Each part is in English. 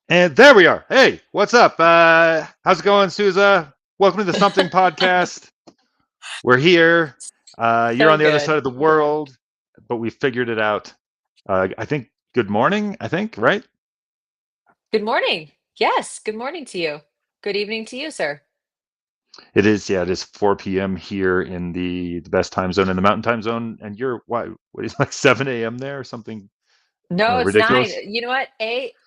And there we are. Hey, what's up? How's it going, Souza? Welcome to the SomEThing podcast. We're here. You're So on the other side good. of the world, but we figured it out. I think good morning, right? Good morning. Yes, good morning to you. Good evening to you, sir. It is, yeah, it is 4 p.m. here in the best time zone in the mountain time zone. And you're, what is it, like 7 a.m. there or something No, it's 9. ridiculous? You know what?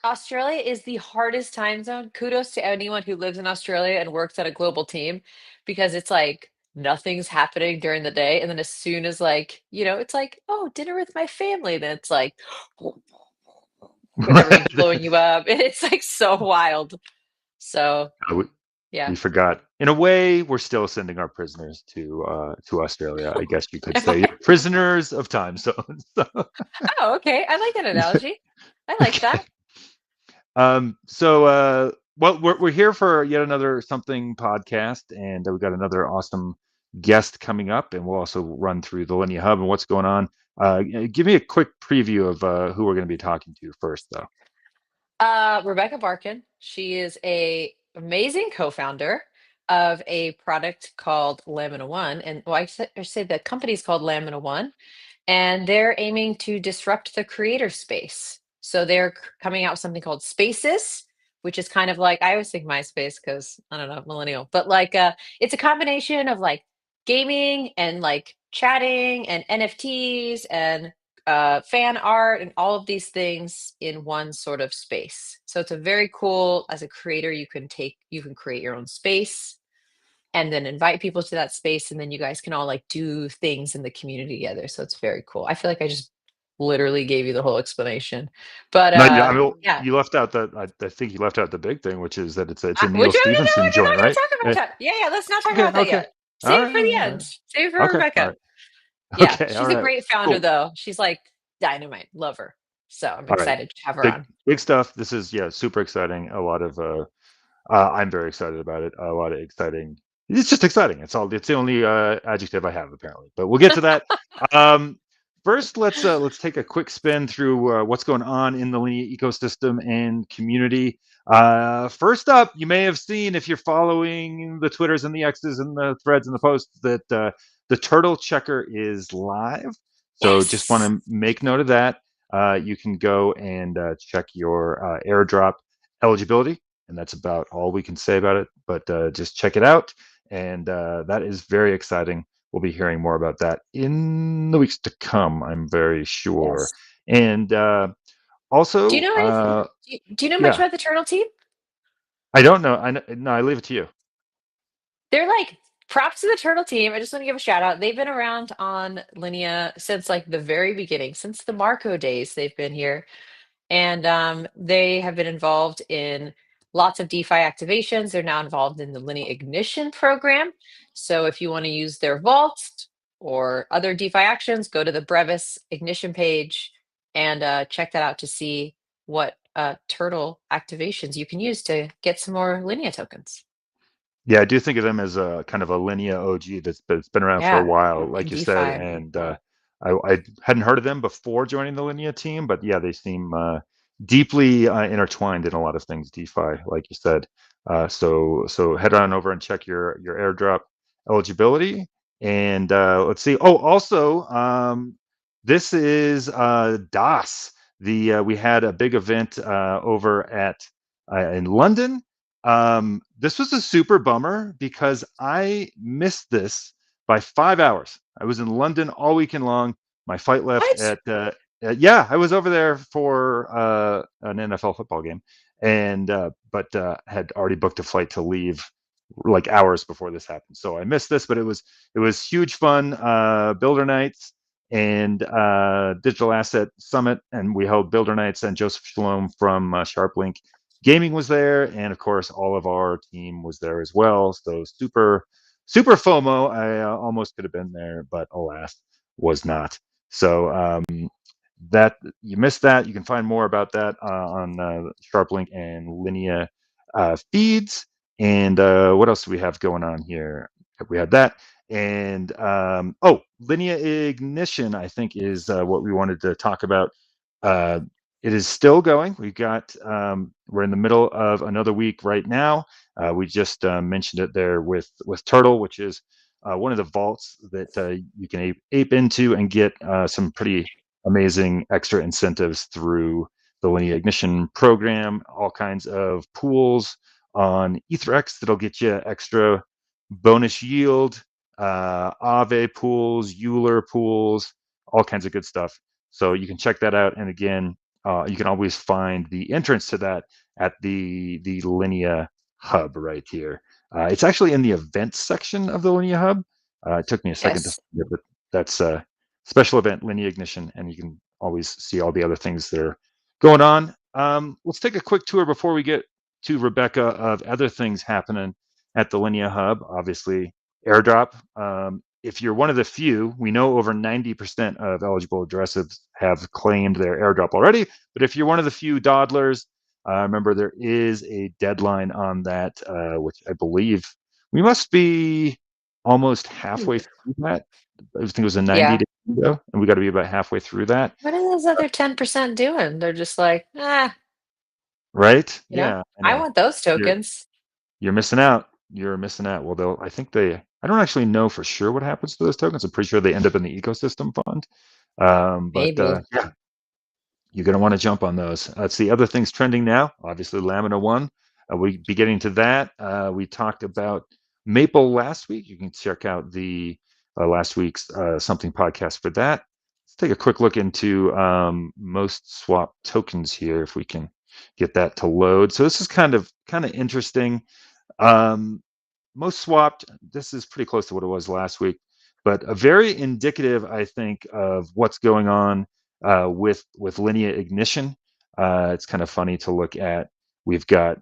Australia is the hardest time zone. Kudos to anyone who lives in Australia and works at a global team because it's like nothing's happening during the day. And then as soon as it's like, oh, dinner with my family, then it's like and everyone's blowing you up. It's like so wild. So we, yeah. we forgot. In a way, we're still sending our prisoners to Australia, I guess you could say. You're prisoners of time zones. Oh, okay. I like that analogy. I like Okay. that. Well, we're here for yet another SomEthing podcast, and we've got another awesome guest coming up, and we'll also run through the Linea Hub and what's going on. Give me a quick preview of who we're going to be talking to first, though. Rebecca Barkin. She is a amazing co-founder of a product called Lamina1, and well, I say the company's called Lamina1, and they're aiming to disrupt the creator space. So they're coming out with something called Spaces, which is kind of like I always think MySpace because I don't know, millennial, but it's a combination of like gaming and like chatting and NFTs and fan art and all of these things in one sort of space. So it's a very cool, as a creator, you can create your own space and then invite people to that space. And then you guys can all like do things in the community together. So it's very cool. I feel like I just literally gave you the whole explanation. But No, I mean, yeah. you left out I think you left out the big thing, which is that it's a Would Neal you no, no, Stephenson we're joint, not gonna right? talk about Eh, that. Yeah, yeah, let's not talk Okay, about that okay, yet. all Save it right, for the all end. right, Save it for okay, all Rebecca. right, Yeah, okay, all she's a right, great founder cool. though. She's like dynamite. Love her. So I'm All right, excited to have her big on. big stuff. This is, yeah, super exciting. A lot of I'm very excited about it. A lot of exciting. It's just exciting. It's all. It's the only adjective I have apparently. But we'll get to that. Um, First, let's take a quick spin through what's going on in the Linea ecosystem and community. First up, you may have seen if you're following the Twitters and the X's and the threads and the posts that the turtle checker is live. So just want Yes. to make note of that. You can go and check your airdrop eligibility, and that's about all we can say about it. But just check it out, and that is very exciting. We'll be hearing more about that in the weeks to come, I'm very sure. Yes. And Do you also, know anything? Do you know much yeah, about the turtle team? I don't know. No, I leave it to you. They're like props to the turtle team. I just want to give a shout out. They've been around on Linea since like the very beginning, since the Marco days. They've been here, and they have been involved in lots of DeFi activations. They're now involved in the Linea Ignition program. So if you want to use their vaults or other DeFi actions, go to the Brevis Ignition page and check that out to see what turtle activations you can use to get some more Linea tokens. Yeah, I do think of them as a kind of a Linea OG that's been around for a Yeah, while, in like you said. DeFi. And I hadn't heard of them before joining the Linea team, but yeah, they seem deeply intertwined in a lot of things DeFi, like you said. So head on over and check your airdrop eligibility. And let's see. Oh, also, this is DOS. The We had a big event over at in London. This was a super bummer because I missed this by 5 hours. I was in London all weekend long. My flight left What? yeah, I was over there for an NFL football game, and but had already booked a flight to leave like hours before this happened. So I missed this, but it was huge fun. Builder nights and digital asset summit, and we held builder nights, and Joseph Shalom from SharpLink Gaming was there, and of course all of our team was there as well. So super FOMO. I almost could have been there, but alas, was not. So that you missed that. You can find more about that on SharpLink and Linea feeds. And what else do we have going on here? We had that. And Linea Ignition, I think, is what we wanted to talk about. Uh, It is still going. We've got we're in the middle of another week right now. We just mentioned it there with Turtle, which is one of the vaults that you can ape into and get some pretty amazing extra incentives through the Linea Ignition program. All kinds of pools on EtherX that'll get you extra bonus yield, Aave pools, Euler pools, all kinds of good stuff. So you can check that out. And again, you can always find the entrance to that at the Linea hub right here. It's actually in the events section of the Linea hub. It took me a second to Yes. find it, but that's a special event, Linea Ignition, and you can always see all the other things that are going on. Let's take a quick tour before we get to Rebecca of other things happening at the Linea hub. Obviously, airdrop. If you're one of the few, we know over 90% of eligible addresses have claimed their airdrop already. But if you're one of the few dawdlers, remember there is a deadline on that, which I believe we must be almost halfway through that. I think it was a 90 Yeah. day window, and we got to be about halfway through that. What are those other 10% doing? They're just like, ah, Right? you know, Yeah, I I know. want those You're tokens. you're missing out. You're missing out. Well, they'll. I think they. I don't actually know for sure what happens to those tokens. I'm pretty sure they end up in the ecosystem fund. But Maybe. yeah, you're going to want to jump on those. That's the other things trending now. Obviously, LAMINA1. We be getting to that. We talked about Maple last week. You can check out the last week's SomEThing podcast for that. Let's take a quick look into most swap tokens here, if we can get that to load. So this is kind of interesting. Um, Most swapped, this is pretty close to what it was last week, but a very indicative, I think, of what's going on with Linea Ignition. It's kind of funny to look at. We've got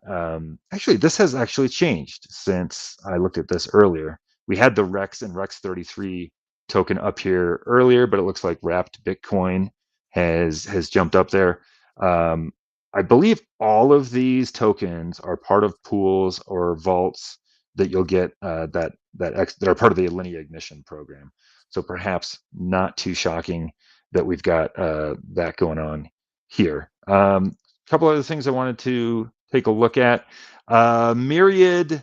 actually this has actually changed since I looked at this earlier. We had the Rex and Rex 33 token up here earlier, but it looks like Wrapped Bitcoin has jumped up there. Um, I believe all of these tokens are part of pools or vaults that you'll get that are part of the Linea Ignition program. So perhaps not too shocking that we've got that going on here. A couple other things I wanted to take a look at. Myriad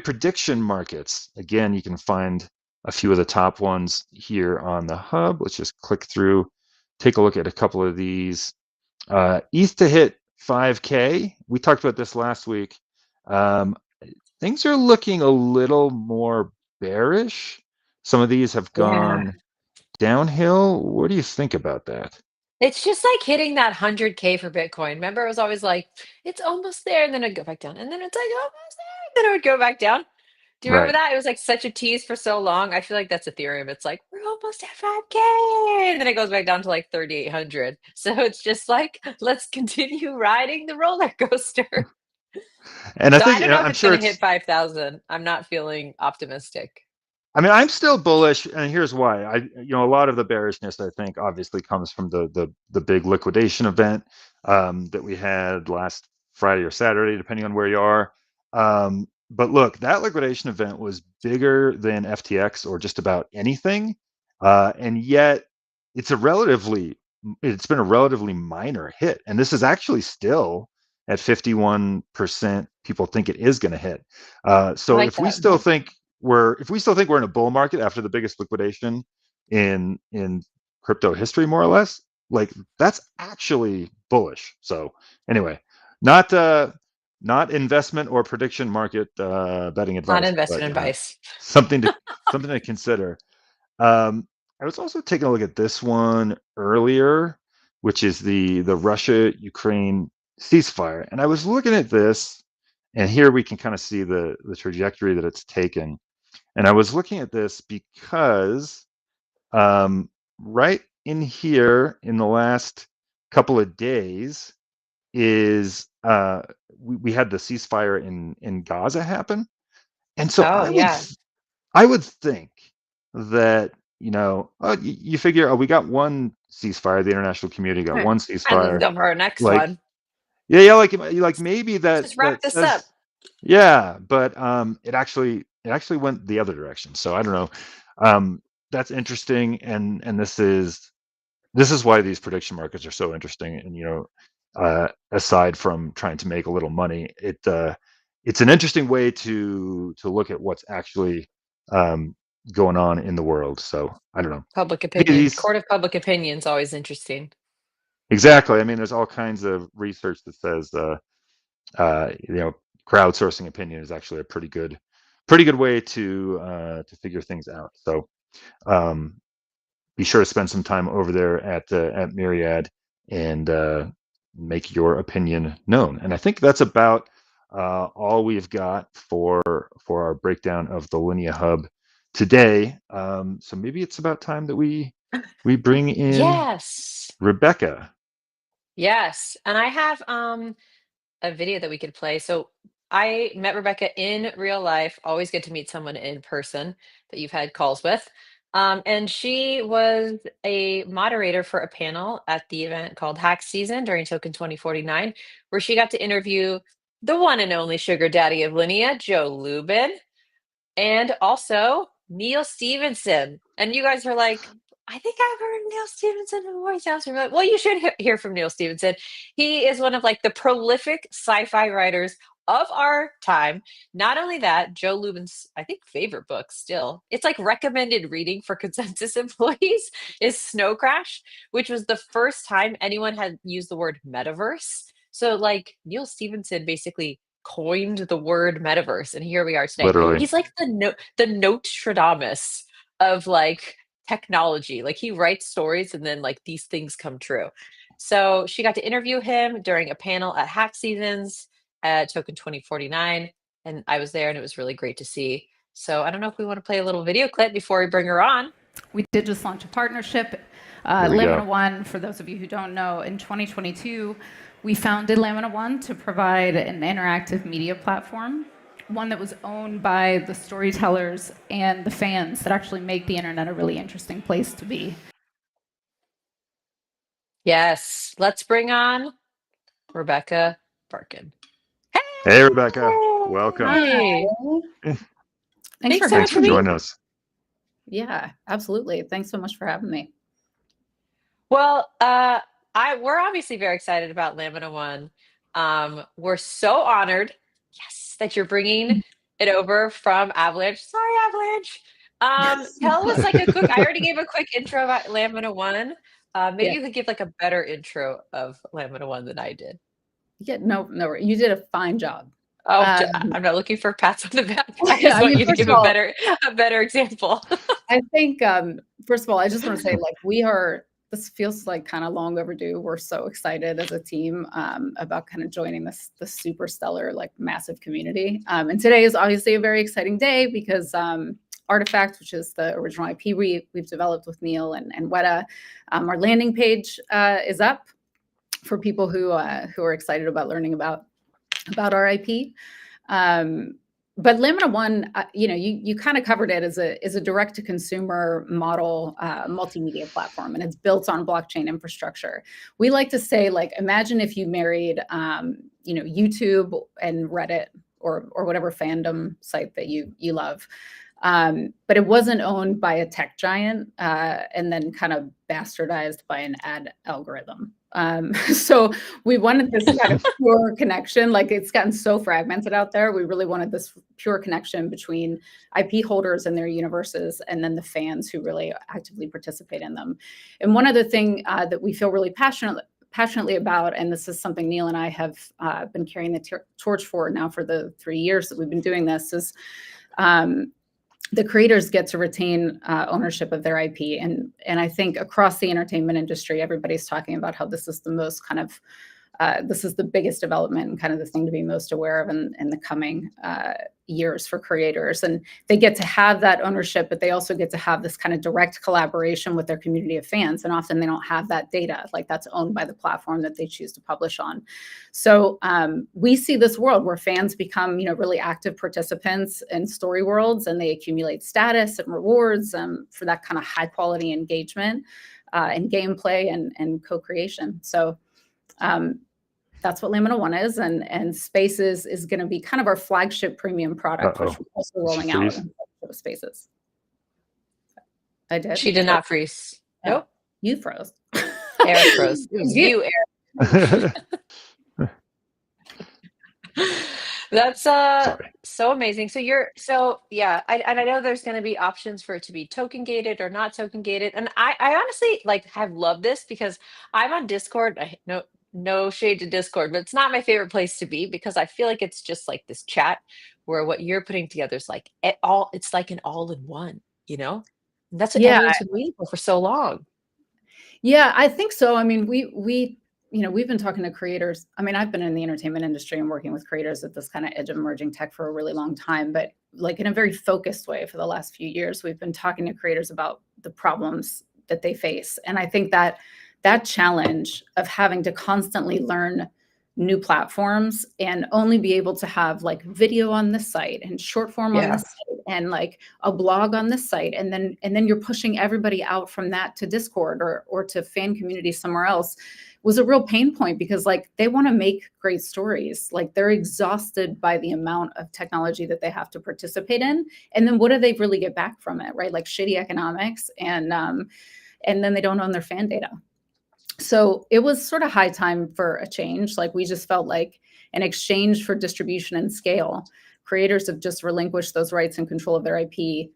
prediction markets. Again, you can find a few of the top ones here on the hub. Let's just click through, take a look at a couple of these. ETH to hit 5K. We talked about this last week. Um, Things are looking a little more bearish. Some of these have Yeah. gone downhill. What do you think about that? It's just like hitting that 100K for Bitcoin. Remember, it was always like, it's almost there, and then it'd go back down, and then it's like almost there, and then it would go back down. Do you remember Right. that? It was like such a tease for so long. I feel like that's Ethereum. It's like, we're almost at 5K, and then it goes back down to like 3,800. So it's just like, let's continue riding the roller coaster. And I So I think, don't know if I'm it's sure going to hit it's, 5,000. I'm not feeling optimistic. I mean, I'm still bullish, and here's why. A lot of the bearishness, I think, obviously comes from the big liquidation event that we had last Friday or Saturday, depending on where you are. But look, that liquidation event was bigger than FTX or just about anything, and yet it's a relatively, it's been a relatively minor hit, and this is actually still at 51% people think it is going to hit. I So like that. if we still think we're in a bull market after the biggest liquidation in crypto history, more or less, like that's actually bullish. So anyway, not not investment or prediction market betting Not advice, but investment advice. something to something to consider. I was also taking a look at this one earlier, which is the Russia Ukraine ceasefire, and I was looking at this, and here we can kind of see the trajectory that it's taken. And I was looking at this because right in here in the last couple of days is we had the ceasefire in Gaza happen. And so Oh, yeah. I would think that, you figure, oh, we got one ceasefire, the international community got Huh. one All right, let's ceasefire. go for our next Like, one. yeah, like maybe that Just wrap this up. says, yeah, but it actually went the other direction. So I don't know. That's interesting, and this is this is why these prediction markets are so interesting. And aside from trying to make a little money, it's an interesting way to look at what's actually going on in the world. So I don't know. Public opinion. These Court of public opinion is always interesting. exactly. I mean, there's all kinds of research that says crowdsourcing opinion is actually a pretty good way to figure things out. So be sure to spend some time over there at Myriad and make your opinion known. And I think that's about all we've got for our breakdown of the Linea Hub today. So maybe it's about time that we bring in Yes. Rebecca. Yes. And I have a video that we could play. So I met Rebecca in real life. Always good to meet someone in person that you've had calls with. And she was a moderator for a panel at the event called Hack Season during Token 2049, where she got to interview the one and only sugar daddy of Linea, Joe Lubin, and also Neal Stephenson. And you guys are like, I think I've heard Neal Stephenson voice out. Like, well, you should hear from Neal Stephenson. He is one of like the prolific sci-fi writers of our time. Not only that, Joe Lubin's, I think, favorite book still. It's like recommended reading for consensus employees is Snow Crash, which was the first time anyone had used the word metaverse. So like Neal Stephenson basically coined the word metaverse, and here we are today. Literally. He's like the Nostradamus of like technology. Like he writes stories and then like these things come true. So she got to interview him during a panel at Hack Seasons at Token 2049, and I was there and it was really great to see. So I don't know if we want to play a little video clip before we bring her on. We did just launch a partnership. LAMINA1, for those of you who don't know, in 2022, we founded LAMINA1 to provide an interactive media platform, one that was owned by the storytellers and the fans that actually make the internet a really interesting place to be. Yes, let's bring on Rebecca Barkin. Hey, Rebecca. Welcome. Hey. Thanks for joining us. Yeah, absolutely. Thanks so much for having me. Well, we're obviously very excited about LAMINA1. We're so honored, yes, that you're bringing it over from Avalanche. Sorry, Avalanche. Tell us like a quick. I already gave a quick intro about LAMINA1. Maybe you could give like a better intro of LAMINA1 than I did. Yeah, no, you did a fine job. Oh, I'm not looking for pats on the back. I just want you to give a better example. I think, first of all, I just want to say, like, this feels like kind of long overdue. We're so excited as a team about kind of joining this super stellar, like massive community. And today is obviously a very exciting day because Artefact, which is the original IP we've developed with Neal and Weta, our landing page is up for people who are excited about learning about our IP. But LAMINA1, you kind of covered it as a direct-to-consumer model multimedia platform, and it's built on blockchain infrastructure. We like to say, like, imagine if you married, YouTube and Reddit or whatever fandom site that you love, but it wasn't owned by a tech giant and then kind of bastardized by an ad algorithm. So we wanted this kind of pure connection. Like, it's gotten so fragmented out there. We really wanted this pure connection between IP holders and their universes and then the fans who really actively participate in them. And one other thing that we feel really passionately about, and this is something Neal and I have been carrying the torch for now for the 3 years that we've been doing this, is the creators get to retain ownership of their IP. And I think across the entertainment industry, everybody's talking about how this is the most kind of, this is the biggest development and kind of the thing to be most aware of in the coming years for creators. And they get to have that ownership, but they also get to have this kind of direct collaboration with their community of fans. And often they don't have that data, like that's owned by the platform that they choose to publish on. So we see this world where fans become, really active participants in story worlds, and they accumulate status and rewards for that kind of high quality engagement and gameplay and co-creation. So that's what LAMINA1 is, and Spaces is going to be kind of our flagship premium product, which we're also rolling out in Spaces. I did. She did not freeze. Nope. You froze. Eric Rose. It was you, Eric. That's Sorry. so amazing. So yeah, and I know there's going to be options for it to be token gated or not token gated, and I honestly like have loved this because I'm on Discord. No shade to Discord, but it's not my favorite place to be because I feel like it's just like this chat where what you're putting together is like it's like an all in one, you know? And that's what Yeah, everyone's been waiting for so long. yeah, I think so. I mean, we we've been talking to creators. I mean, I've been in the entertainment industry and working with creators at this kind of edge of emerging tech for a really long time, but like in a very focused way for the last few years, we've been talking to creators about the problems that they face. And I think that that challenge of having to constantly learn new platforms and only be able to have like video on this site and short form on Yeah. this site and like a blog on this site, and then you're pushing everybody out from that to Discord or to fan community somewhere else, was a real pain point because like they want to make great stories. Like they're exhausted by the amount of technology that they have to participate in. And then what do they really get back from it, right? Like shitty economics, and then they don't own their fan data. So it was sort of high time for a change. Like we just felt like in exchange for distribution and scale, creators have just relinquished those rights and control of their IP,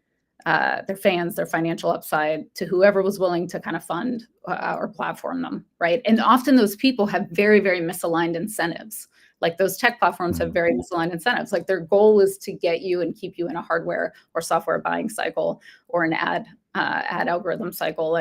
their fans, their financial upside to whoever was willing to kind of fund or platform them, right? And often those people have very, very misaligned incentives. Like those tech platforms have very misaligned incentives. Like their goal is to get you and keep you in a hardware or software buying cycle or an ad algorithm cycle.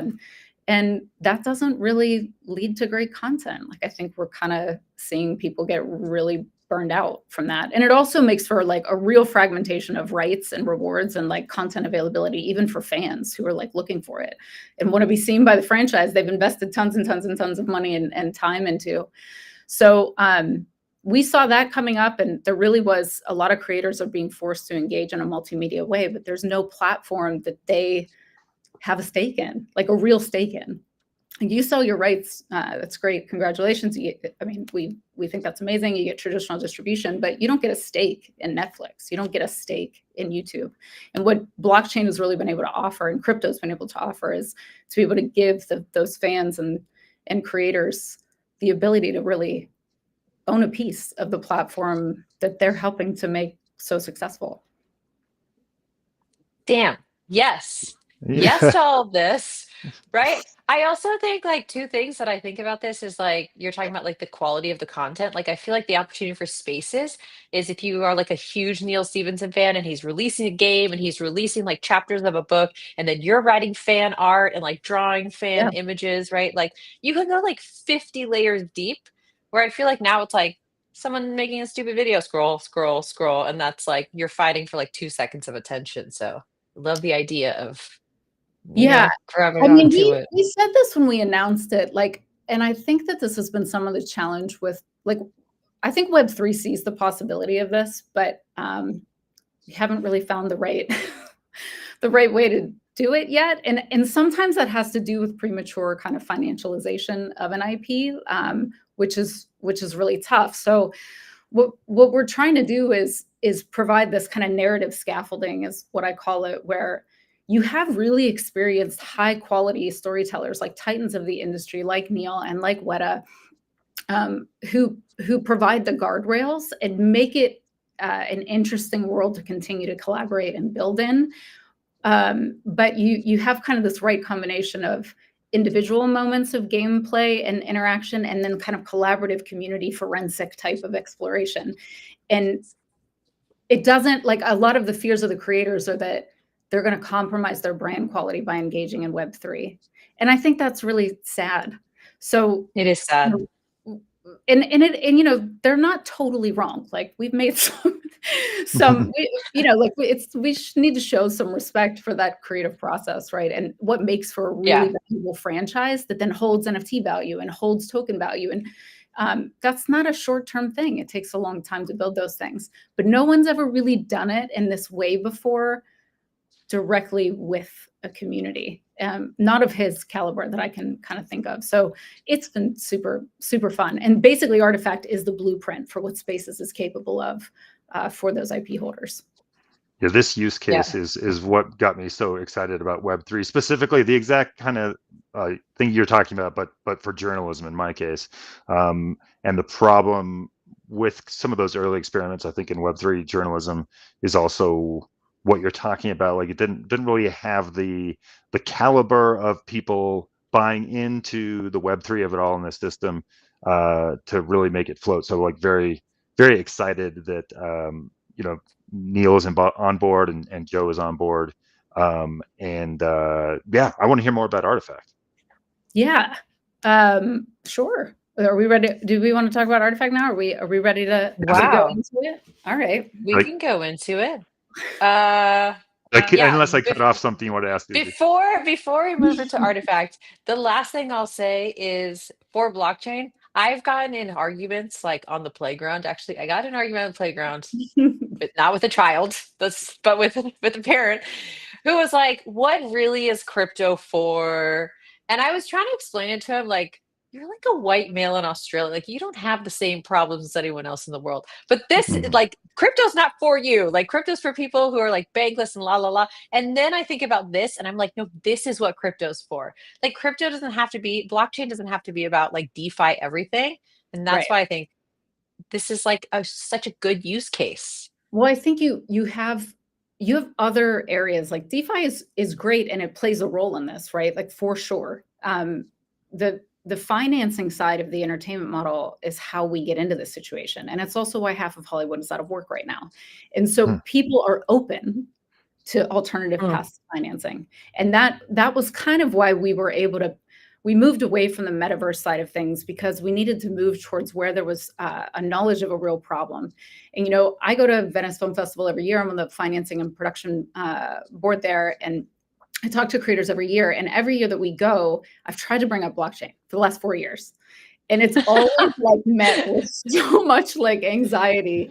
And that doesn't really lead to great content. Like I think we're kind of seeing people get really burned out from that. And it also makes for like a real fragmentation of rights and rewards and like content availability, even for fans who are like looking for it and want to be seen by the franchise they've invested tons and tons and tons of money and time into. So we saw that coming up, and there really was a lot of creators are being forced to engage in a multimedia way, but there's no platform that they have a stake in, like a real stake in. And you sell your rights, that's great. Congratulations. I mean, we think that's amazing. You get traditional distribution, but you don't get a stake in Netflix. You don't get a stake in YouTube. And what blockchain has really been able to offer, and crypto's been able to offer, is to be able to give those fans and creators the ability to really own a piece of the platform that they're helping to make so successful. Damn. Yes. Yes to all of this, right? I also think like two things that I think about this is like you're talking about like the quality of the content. Like I feel like the opportunity for spaces is if you are like a huge Neal Stephenson fan and he's releasing a game and he's releasing like chapters of a book, and then you're writing fan art and like drawing fan images, right? Like you can go like 50 layers deep, where I feel like now it's like someone making a stupid video, scroll, scroll, scroll, and that's like you're fighting for like 2 seconds of attention. So I love the idea of grabbing I mean, onto it. we said this when we announced it, like, and I think that this has been some of the challenge with, like, I think Web3 sees the possibility of this, but we haven't really found the right the right way to do it yet. And sometimes that has to do with premature kind of financialization of an IP, which is really tough. So what we're trying to do is provide this kind of narrative scaffolding, is what I call it, where you have really experienced high quality storytellers like titans of the industry, like Neal and like Weta, who provide the guardrails and make it an interesting world to continue to collaborate and build in. But you have kind of this right combination of individual moments of gameplay and interaction, and then kind of collaborative community forensic type of exploration. And it doesn't, like, a lot of the fears of the creators are that they're going to compromise their brand quality by engaging in Web3. And I think that's really sad. So it is sad. And they're not totally wrong. Like we've made some we need to show some respect for that creative process, right? And what makes for a really valuable franchise that then holds NFT value and holds token value. And that's not a short-term thing. It takes a long time to build those things, but no one's ever really done it in this way before, directly with a community, not of his caliber that I can kind of think of. So it's been super, super fun. And basically Artefact is the blueprint for what Spaces is capable of for those IP holders. Yeah, this use case is what got me so excited about Web3, specifically the exact kind of thing you're talking about, but for journalism in my case. And the problem with some of those early experiments, I think in Web3 journalism, is also what you're talking about. Like it didn't really have the caliber of people buying into the Web3 of it all in the system to really make it float. So like very, very excited that Neal is on board and Joe is on board. Yeah, I want to hear more about Artefact. Yeah, sure. Are we ready? Do we want to talk about Artefact now? Are we ready to go into it? All right. We can go into it. Unless I cut off something you want to ask. Before we move into Artefact, the last thing I'll say is for blockchain, I've gotten in arguments like on the playground. Actually, I got in an argument on the playground, but not with a child, but with a parent who was like, "What really is crypto for?" And I was trying to explain it to him, like, you're like a white male in Australia. Like, you don't have the same problems as anyone else in the world. But this, like, crypto's not for you. Like, crypto's for people who are like bankless and la la la. And then I think about this and I'm like, no, this is what crypto's for. Like, crypto doesn't have to be, blockchain doesn't have to be about like DeFi everything. And that's why I think this is like such a good use case. Well, I think you have other areas like DeFi is great and it plays a role in this, right? Like for sure. The financing side of the entertainment model is how we get into this situation. And it's also why half of Hollywood is out of work right now. And so people are open to alternative paths to financing. And that was kind of why we moved away from the metaverse side of things, because we needed to move towards where there was a knowledge of a real problem. And, I go to Venice Film Festival every year. I'm on the financing and production board there. And I talk to creators every year, and every year that we go, I've tried to bring up blockchain for the last 4 years. And it's always like met with so much like anxiety.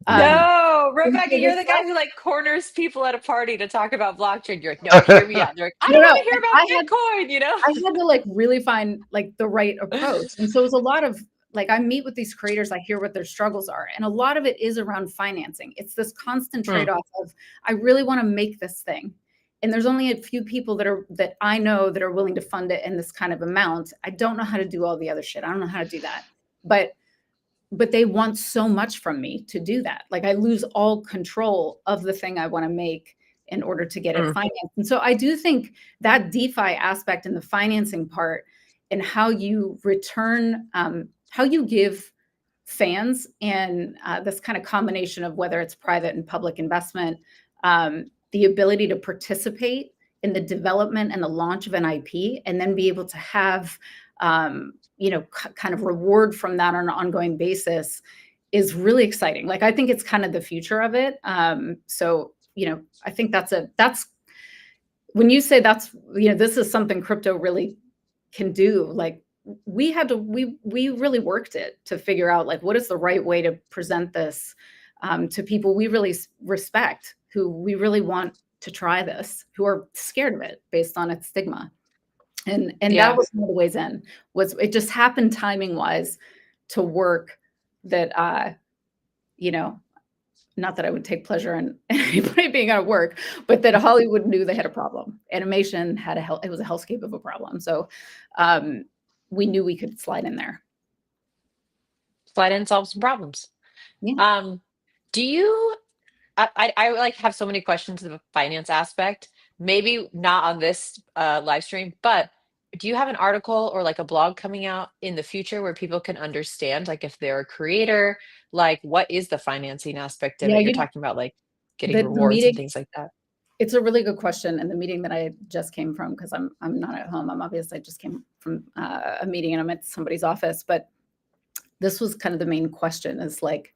No, Rebecca, you're the guy who like corners people at a party to talk about blockchain. You're like, no, hear me out. They're like, I don't want to hear about Bitcoin, I had to like really find like the right approach. And so it was a lot of like, I meet with these creators, I hear what their struggles are. And a lot of it is around financing. It's this constant trade-off of, I really want to make this thing. And there's only a few people that I know that are willing to fund it in this kind of amount. I don't know how to do all the other shit. I don't know how to do that. But they want so much from me to do that. Like I lose all control of the thing I want to make in order to get it financed. And so I do think that DeFi aspect and the financing part and how you return, how you give fans and this kind of combination of whether it's private and public investment, the ability to participate in the development and the launch of an IP, and then be able to have, kind of reward from that on an ongoing basis is really exciting. Like, I think it's kind of the future of it. So, I think that's when you say this is something crypto really can do, like we really worked it to figure out like, what is the right way to present this to people we really respect, who we really want to try this, who are scared of it based on its stigma. And that was one of the ways in, was it just happened timing wise to work that, not that I would take pleasure in anybody being out of work, but that Hollywood knew they had a problem. Animation had it was a hellscape of a problem. So we knew we could slide in there. Slide in, solve some problems. Yeah. Do you, I like have so many questions of the finance aspect, maybe not on this live stream, but do you have an article or like a blog coming out in the future where people can understand, like if they're a creator, like what is the financing aspect of it? You're talking about like getting rewards and things like that. It's a really good question. And the meeting that I just came from, because I'm not at home, I just came from a meeting and I'm at somebody's office, but this was kind of the main question is like,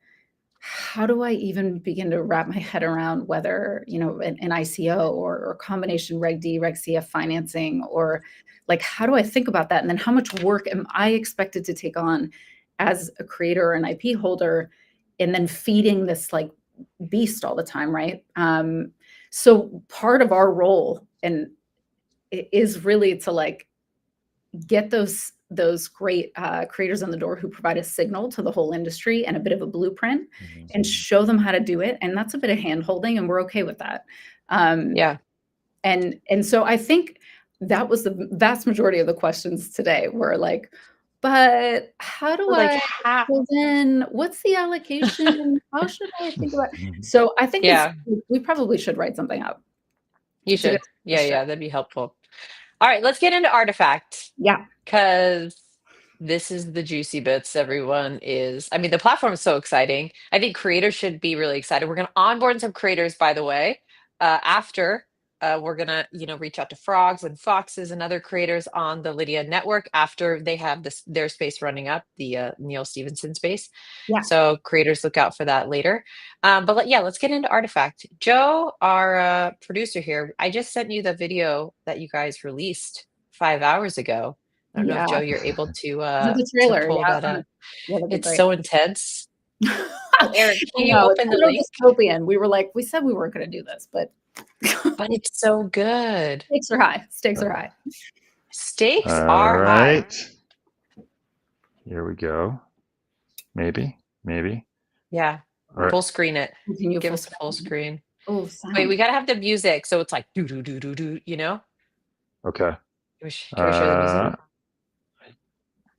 how do I even begin to wrap my head around whether, an ICO or a combination Reg D, Reg CF financing, or like, how do I think about that? And then how much work am I expected to take on as a creator or an IP holder, and then feeding this like beast all the time, right? So part of our role and is really to like get those great creators on the door who provide a signal to the whole industry and a bit of a blueprint and show them how to do it. And that's a bit of hand holding, and we're okay with that. And so I think that was the vast majority of the questions today were like, but how do I pull in? What's the allocation? How should I think about it? So I think we probably should write something up. You should. Yeah, that'd be helpful. All right, let's get into Artefact. Yeah. Because this is the juicy bits. Everyone is, I mean, the platform is so exciting. I think creators should be really excited. We're going to onboard some creators, by the way, after we're going to, reach out to frogs and foxes and other creators on the Lydia network after they have their space running up, the Neal Stephenson space. Yeah. So creators, look out for that later. But let's get into Artefact. Joe, our producer here, I just sent you the video that you guys released 5 hours ago. I don't know if, Joe, you're able to the trailer. To pull that up. It's so intense. Eric, can you open the link? Dystopian. We were like, we said we weren't going to do this, but it's so good. Stakes are high. Stakes are high. Stakes are high. Here we go. Maybe. Yeah. Right. Full screen it. Give us a full screen. Oh, wait, we got to have the music. So it's like do, Okay. Can we show the music?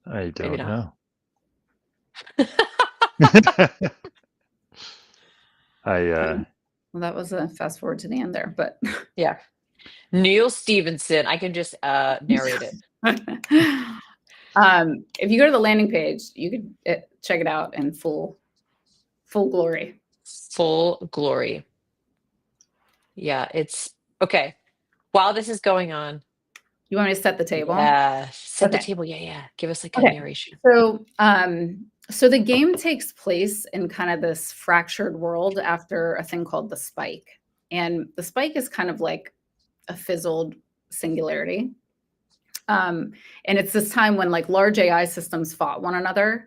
I don't know. Well, that was a fast forward to the end there, but yeah. Neal Stephenson. I can just narrate it. If you go to the landing page, you could check it out in full glory. Full glory. Yeah, it's okay. While this is going on, you want me to set the table? Yeah, set the table. Yeah. Give us like a narration. So the game takes place in kind of this fractured world after a thing called the spike. And the spike is kind of like a fizzled singularity. And it's this time when like large AI systems fought one another,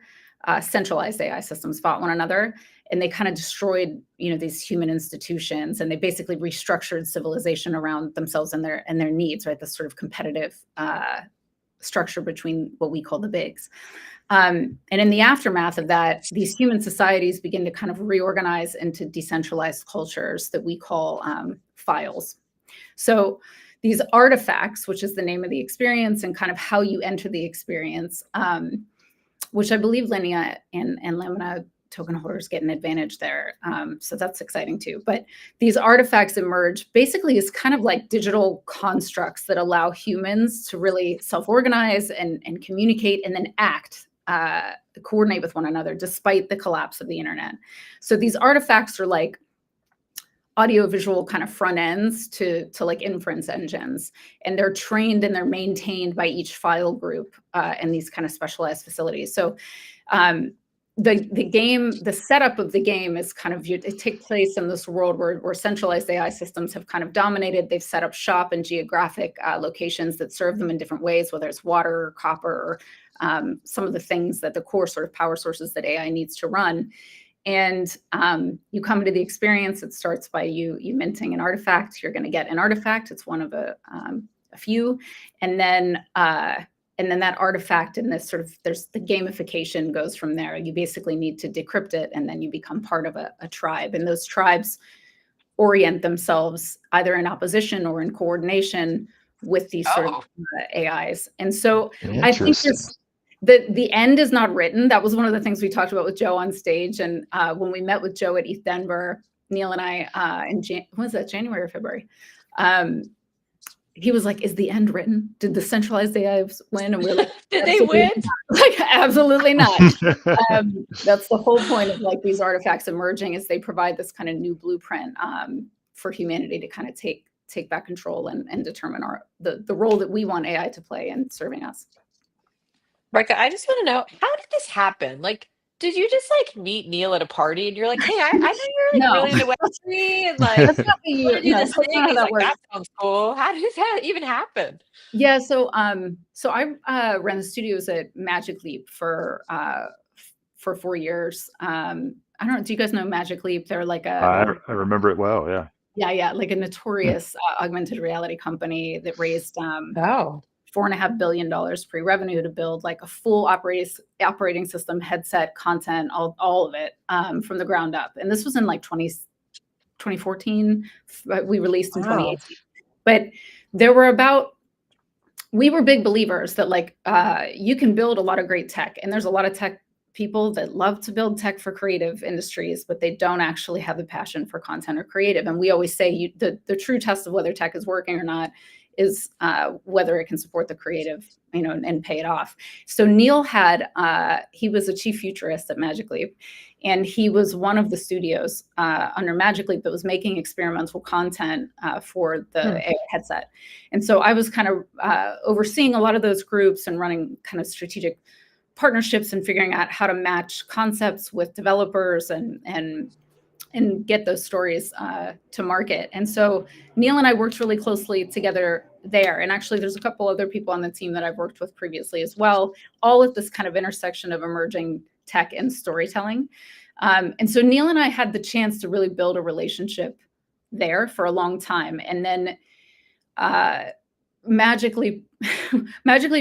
centralized AI systems fought one another, and they kind of destroyed, these human institutions, and they basically restructured civilization around themselves and their needs, right? This sort of competitive structure between what we call the bigs. And in the aftermath of that, these human societies begin to kind of reorganize into decentralized cultures that we call files. So these artifacts, which is the name of the experience and kind of how you enter the experience, which I believe Linea and Lamina token holders get an advantage there. So that's exciting too. But these artifacts emerge basically as kind of like digital constructs that allow humans to really self-organize and communicate and then act, coordinate with one another despite the collapse of the internet. So these artifacts are like audiovisual kind of front ends to like inference engines, and they're trained and they're maintained by each file group in these kind of specialized facilities. So the setup of the game is kind of, it takes place in this world where centralized AI systems have kind of dominated. They've set up shop in geographic locations that serve them in different ways, whether it's water or copper or some of the things that the core sort of power sources that AI needs to run. And you come into the experience. It starts by you minting an artifact. You're going to get an artifact. It's one of a few, and then that artifact in this sort of, there's the gamification goes from there. You basically need to decrypt it, and then you become part of a tribe. And those tribes orient themselves either in opposition or in coordination with these sort of AIs. And so I think the end is not written. That was one of the things we talked about with Joe on stage. And when we met with Joe at ETH Denver, Neal and I, in January or February, he was like, is the end written? Did the centralized AIs win? And we're like, did they win? Like, absolutely not. That's the whole point of like these artifacts emerging, is they provide this kind of new blueprint for humanity to kind of take back control and determine the role that we want AI to play in serving us. Rika, I just want to know, how did this happen? Like, did you just like meet Neal at a party and you're like, hey, I know you're like really into Web3 and like, that's not the, do this thing? He's like, that sounds cool. How did this even happen? Yeah, so I ran the studios at Magic Leap for 4 years. I don't know, do you guys know Magic Leap? They're like I remember it well, yeah. Yeah, like a notorious augmented reality company that raised $4.5 billion pre-revenue to build like a full operating system, headset, content, all of it from the ground up. And this was in like 2014. We released in 2018. But there were about we were big believers that like you can build a lot of great tech, and there's a lot of tech people that love to build tech for creative industries, but they don't actually have the passion for content or creative. And we always say the true test of whether tech is working or not is whether it can support the creative, you know, and pay it off. So Neal had, he was a chief futurist at Magic Leap, and he was one of the studios under Magic Leap that was making experimental content for the AI headset. And so I was kind of overseeing a lot of those groups and running kind of strategic partnerships and figuring out how to match concepts with developers and get those stories to market. And so Neal and I worked really closely together there. And actually there's a couple other people on the team that I've worked with previously as well, all at this kind of intersection of emerging tech and storytelling. And so Neal and I had the chance to really build a relationship there for a long time. And then Magic Leap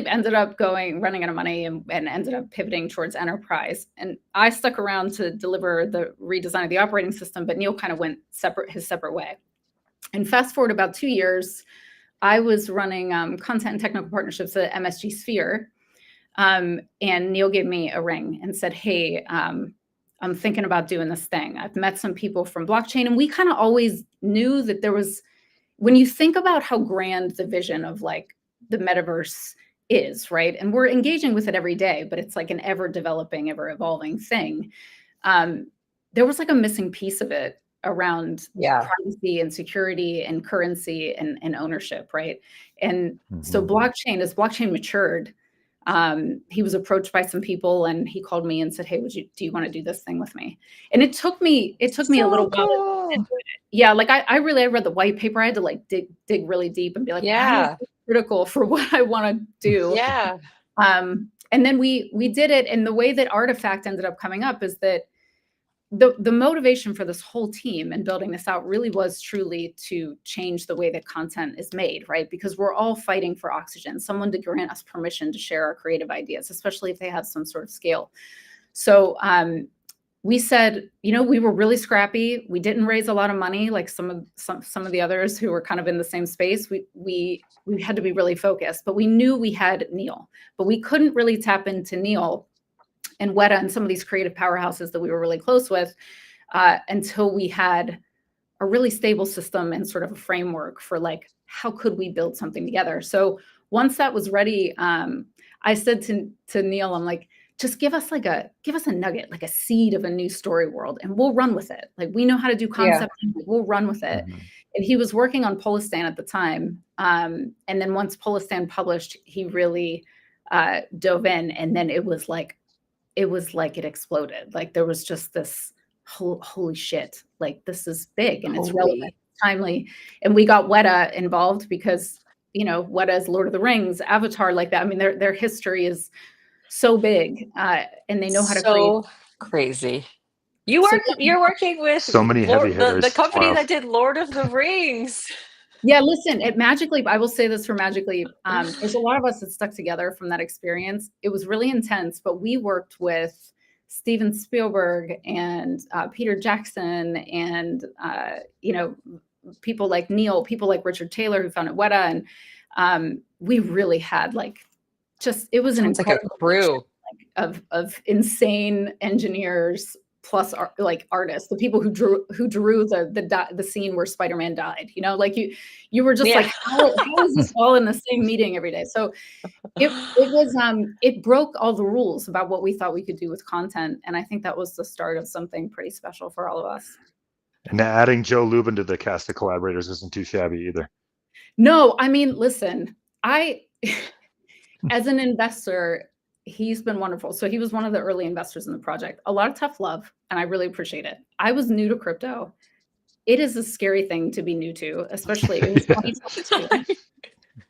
ended up running out of money and ended up pivoting towards enterprise. And I stuck around to deliver the redesign of the operating system, but Neal kind of went his separate way. And fast forward about 2 years, I was running content and technical partnerships at MSG Sphere. And Neal gave me a ring and said, hey, I'm thinking about doing this thing. I've met some people from blockchain, and we kind of always knew that there was, when you think about how grand the vision of like the metaverse is, right? And we're engaging with it every day, but it's like an ever developing, ever evolving thing. There was like a missing piece of it around privacy and security and currency and ownership, right? And so as blockchain matured, he was approached by some people and he called me and said, hey, do you want to do this thing with me? And it took me a little while. Yeah, like I read the white paper. I had to like dig really deep and be like, why is this critical for what I want to do? Yeah. And then we did it. And the way that Artefact ended up coming up is that the motivation for this whole team and building this out really was truly to change the way that content is made, right? Because we're all fighting for oxygen, someone to grant us permission to share our creative ideas, especially if they have some sort of scale. So we said, you know, we were really scrappy. We didn't raise a lot of money like some of the others who were kind of in the same space. We had to be really focused, but we knew we had Neal, but we couldn't really tap into Neal and Weta and some of these creative powerhouses that we were really close with until we had a really stable system and sort of a framework for like, how could we build something together? So once that was ready, I said to Neal, I'm like, just give us a nugget, like a seed of a new story world, and we'll run with it. Like we know how to do concept, we'll run with it. And he was working on Polistan at the time. And then once Polistan published, he really dove in, and then it was like it exploded. Like there was just this holy shit, like this is big and it's relevant, timely. And we got Weta involved because, you know, Weta is Lord of the Rings, Avatar, like that. I mean, their history is so big and they know how to create. Crazy. You're working with so many heavy hitters. The company that did Lord of the Rings. Yeah, listen, at Magic Leap, I will say this for Magic Leap, there's a lot of us that stuck together from that experience. It was really intense, but we worked with Steven Spielberg and Peter Jackson and, you know, people like Neal, people like Richard Taylor who founded Weta. And we really had like, it was an incredible crew of insane engineers, plus like artists, the people who drew the scene where Spider-Man died, you know, like you were just like, how is this all in the same meeting every day? So it broke all the rules about what we thought we could do with content. And I think that was the start of something pretty special for all of us. And adding Joe Lubin to the cast of collaborators isn't too shabby either. No, I mean, listen, as an investor, he's been wonderful. So he was one of the early investors in the project. A lot of tough love, and I really appreciate it. I was new to crypto. It is a scary thing to be new to, especially in 2022.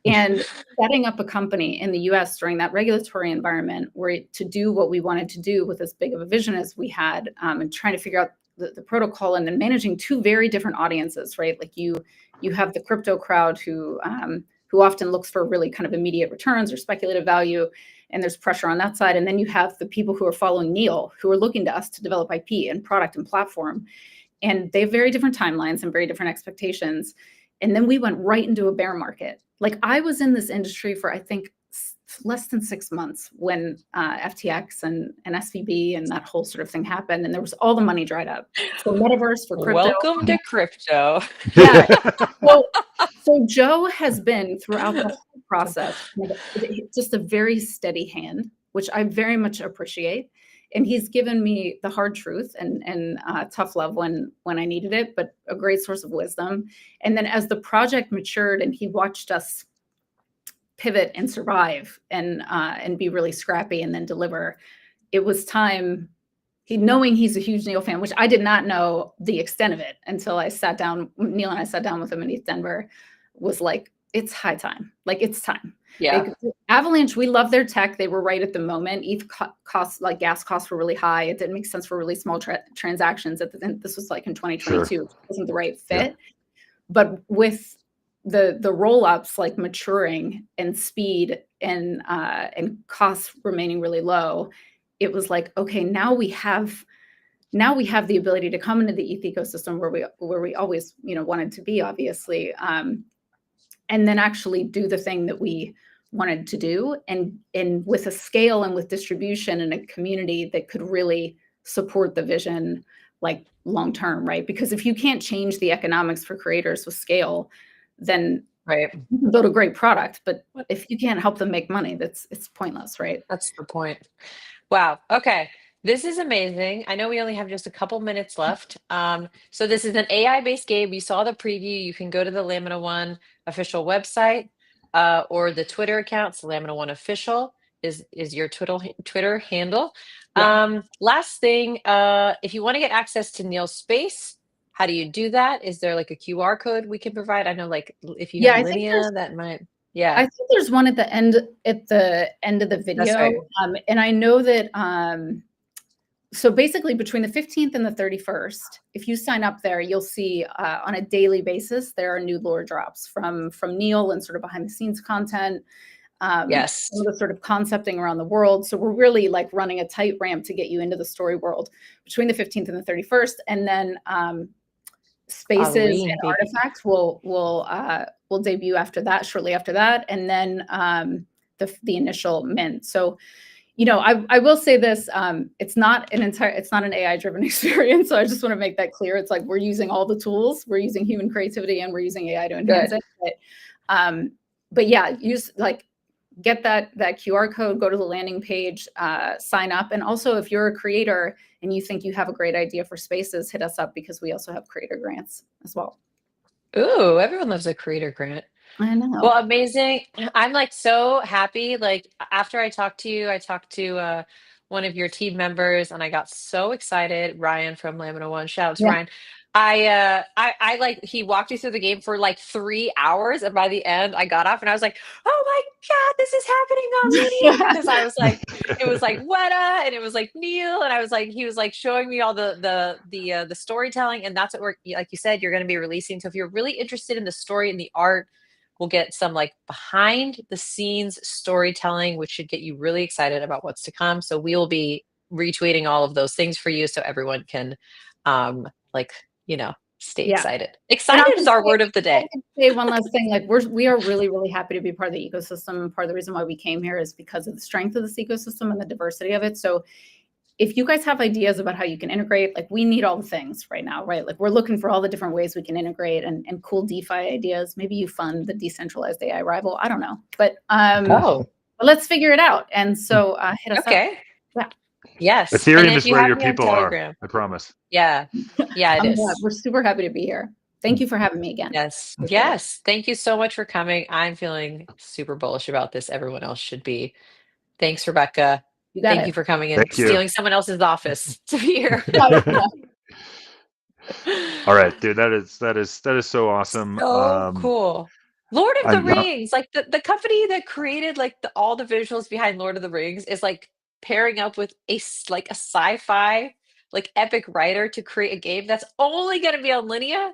And setting up a company in the US during that regulatory environment where to do what we wanted to do with as big of a vision as we had, and trying to figure out the protocol, and then managing two very different audiences, right? Like you have the crypto crowd who often looks for really kind of immediate returns or speculative value, and there's pressure on that side. And then you have the people who are following Neal, who are looking to us to develop IP and product and platform. And they have very different timelines and very different expectations. And then we went right into a bear market. like I was in this industry for, I think, less than 6 months when FTX and SVB and that whole sort of thing happened, and there was all the money dried up for metaverse, for crypto. Welcome to crypto. Yeah. So Joe has been throughout the whole process just a very steady hand, which I very much appreciate. And he's given me the hard truth and tough love when I needed it, but a great source of wisdom. And then as the project matured and he watched us pivot and survive and be really scrappy and then deliver, it was time. Knowing he's a huge Neal fan, which I did not know the extent of it until I sat down. Neal and I sat down with him in East Denver. Was like, it's high time. Like, it's time. Yeah. Avalanche, we love their tech. They were right at the moment. ETH costs, like gas costs, were really high. It didn't make sense for really small transactions. This was like in 2022. Sure. It wasn't the right fit. Yeah. But with the roll-ups like maturing and speed and costs remaining really low, it was like, okay, now we have the ability to come into the ETH ecosystem where we always, wanted to be, obviously, and then actually do the thing that we wanted to do, and with a scale and with distribution and a community that could really support the vision, like long term, right? Because if you can't change the economics for creators with scale, then right, you can build a great product, but if you can't help them make money, it's pointless, right? That's the point. Wow. Okay. This is amazing. I know we only have just a couple minutes left. So this is an AI-based game. You saw the preview. You can go to the LAMINA1 official website or the Twitter account. So LAMINA1 official is your Twitter handle. Yeah. Last thing, if you want to get access to Neal's space, how do you do that? Is there like a QR code we can provide? I know, like, if you have Linea, that might. Yeah, I think there's one at the end of the video. That's right. And I know that so basically between the 15th and the 31st, if you sign up there, you'll see on a daily basis there are new lore drops from Neal and sort of behind the scenes content. Yes, some of the sort of concepting around the world. So we're really like running a tight ramp to get you into the story world between the 15th and the 31st, and then Spaces and Artefact will debut after that, shortly after that, and then the initial mint. So, I will say this: it's not an AI-driven experience. So I just want to make that clear. It's like we're using all the tools, we're using human creativity, and we're using AI to enhance it. But yeah, get that QR code, go to the landing page, sign up, and also if you're a creator and you think you have a great idea for Spaces, hit us up because we also have creator grants as well. Ooh, everyone loves a creator grant. I know. Well, amazing. I'm like so happy. Like, after I talked to you, I talked to one of your team members and I got so excited. Ryan from LAMINA1, shout out to Ryan. I like, he walked me through the game for like 3 hours, and by the end I got off and I was like, oh my God, this is happening on Linea. Because I was like, it was like Wētā and it was like Neal, and I was like, he was like showing me all the storytelling, and that's what we're, like you said, you're going to be releasing. So if you're really interested in the story and the art, we'll get some like behind the scenes storytelling, which should get you really excited about what's to come. So we will be retweeting all of those things for you so everyone can stay excited. Excited is our word of the day. I can say one last thing. Like, we are really, really happy to be part of the ecosystem. And part of the reason why we came here is because of the strength of this ecosystem and the diversity of it. So if you guys have ideas about how you can integrate, like, we need all the things right now, right? Like, we're looking for all the different ways we can integrate and cool DeFi ideas. Maybe you fund the decentralized AI rival. I don't know, but let's figure it out. And so hit us up. Okay. Yeah. Yes. Ethereum is where your people are. I promise. Yeah. Yeah, it is. We're super happy to be here. Thank you for having me again. Yes. Yes. Thank you so much for coming. I'm feeling super bullish about this. Everyone else should be. Thanks, Rebecca. Thank you for coming and stealing someone else's office to be here. All right, dude. That is so awesome. So cool. Lord of the Rings, like the company that created like all the visuals behind Lord of the Rings is like pairing up with a sci-fi like epic writer to create a game that's only going to be on Linea.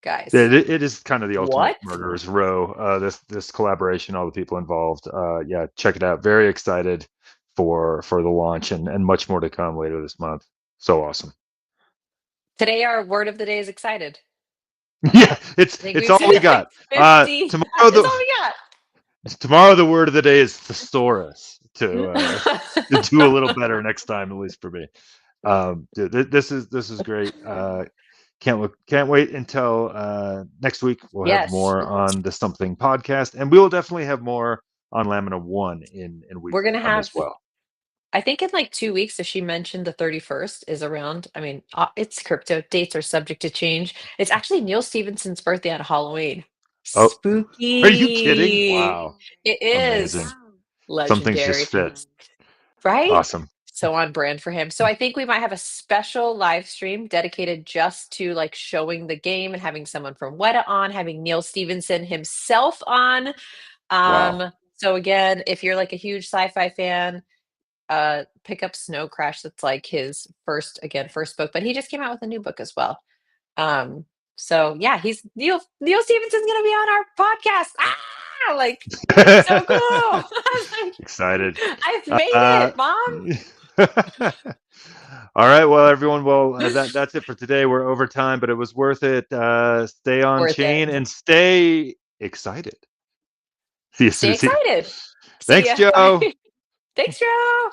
Guys, it is kind of the ultimate murderer's row. This collaboration, all the people involved. Yeah, check it out. Very excited for the launch and much more to come later this month. So awesome. Today our word of the day is excited. Yeah, I it's think it's we've all we said got. like 50. Tomorrow That's all we got. tomorrow the word of the day is thesaurus to do a little better next time, at least for me. Dude, this is great. Can't wait until next week. We'll have Yes. more on the SomEThing podcast, and we will definitely have more on Lamina1 in weeks We're to gonna come as have, well. I think in like 2 weeks, if she mentioned the 31st is around. I mean, it's crypto. Dates are subject to change. It's actually Neal Stephenson's birthday on Halloween. Oh, are you kidding? Spooky. Wow, It is amazing. Something's just legendary, fit. right? Awesome. So on brand for him. So I think we might have a special live stream dedicated just to like showing the game and having someone from Weta on, having Neal Stephenson himself on. Wow. So again, if you're like a huge sci-fi fan, pick up Snow Crash. That's like his first book, but he just came out with a new book as well. So yeah, he's Neal Stephenson's gonna be on our podcast. Like so cool. I was like, Excited. I've made it, Mom. All right, well, everyone, that's it for today. We're over time, but it was worth it. Stay on Worth chain it. and stay excited. See you Stay soon. excited. See Thanks, ya. Joe. Bye. Thanks, Joe.